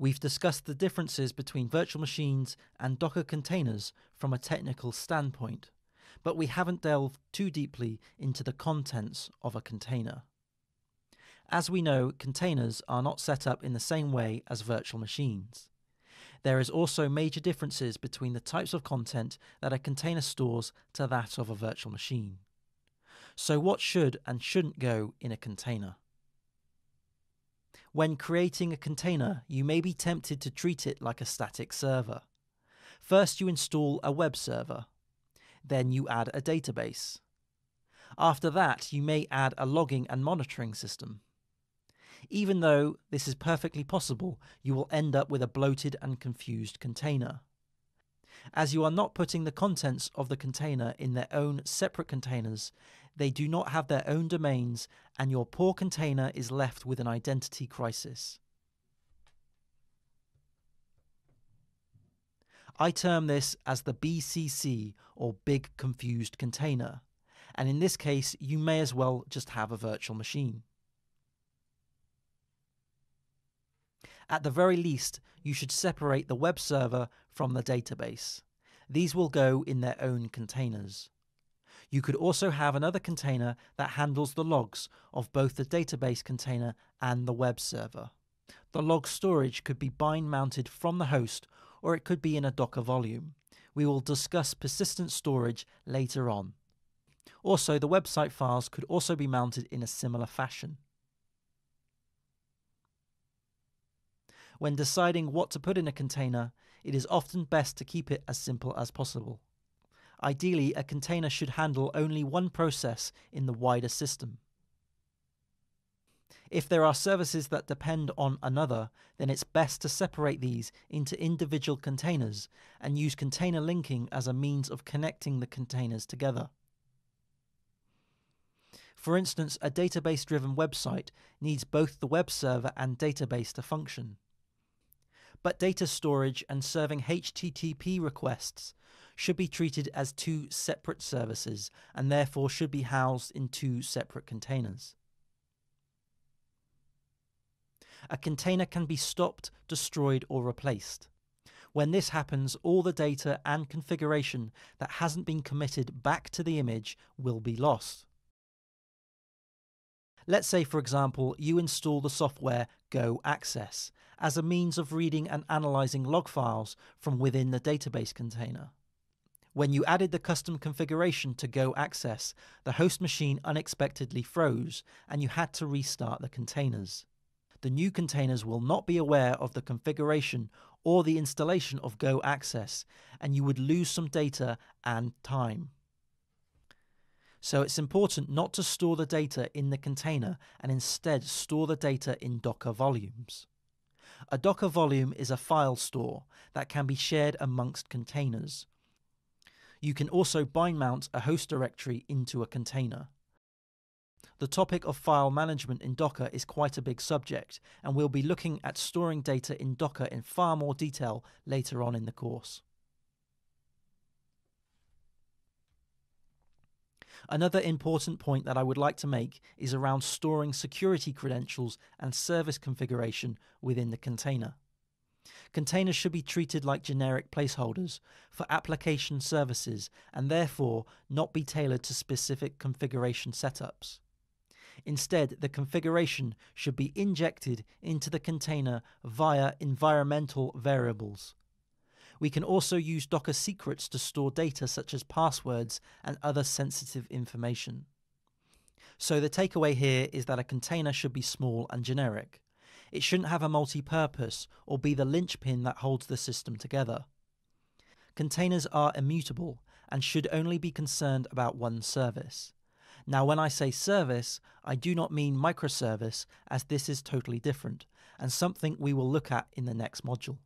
We've discussed the differences between virtual machines and Docker containers from a technical standpoint, but we haven't delved too deeply into the contents of a container. As we know, containers are not set up in the same way as virtual machines. There is also major differences between the types of content that a container stores to that of a virtual machine. So what should and shouldn't go in a container? When creating a container, you may be tempted to treat it like a static server. First, you install a web server. Then you add a database. After that, you may add a logging and monitoring system. Even though this is perfectly possible, you will end up with a bloated and confused container. As you are not putting the contents of the container in their own separate containers, they do not have their own domains, and your poor container is left with an identity crisis. I term this as the BCC, or Big Confused Container, and in this case you may as well just have a virtual machine. At the very least, you should separate the web server from the database. These will go in their own containers. You could also have another container that handles the logs of both the database container and the web server. The log storage could be bind-mounted from the host, or it could be in a Docker volume. We will discuss persistent storage later on. Also, the website files could also be mounted in a similar fashion. When deciding what to put in a container, it is often best to keep it as simple as possible. Ideally, a container should handle only one process in the wider system. If there are services that depend on another, then it's best to separate these into individual containers and use container linking as a means of connecting the containers together. For instance, a database-driven website needs both the web server and database to function. But data storage and serving HTTP requests should be treated as two separate services and therefore should be housed in two separate containers. A container can be stopped, destroyed, or replaced. When this happens, all the data and configuration that hasn't been committed back to the image will be lost. Let's say, for example, you install the software Go Access as a means of reading and analyzing log files from within the database container. When you added the custom configuration to Go Access, the host machine unexpectedly froze and you had to restart the containers. The new containers will not be aware of the configuration or the installation of Go Access, and you would lose some data and time. So it's important not to store the data in the container and instead store the data in Docker volumes. A Docker volume is a file store that can be shared amongst containers. You can also bind mount a host directory into a container. The topic of file management in Docker is quite a big subject, and we'll be looking at storing data in Docker in far more detail later on in the course. Another important point that I would like to make is around storing security credentials and service configuration within the container. Containers should be treated like generic placeholders for application services and therefore not be tailored to specific configuration setups. Instead, the configuration should be injected into the container via environmental variables. We can also use Docker secrets to store data such as passwords and other sensitive information. So the takeaway here is that a container should be small and generic. It shouldn't have a multi-purpose or be the linchpin that holds the system together. Containers are immutable and should only be concerned about one service. Now, when I say service, I do not mean microservice, as this is totally different and something we will look at in the next module.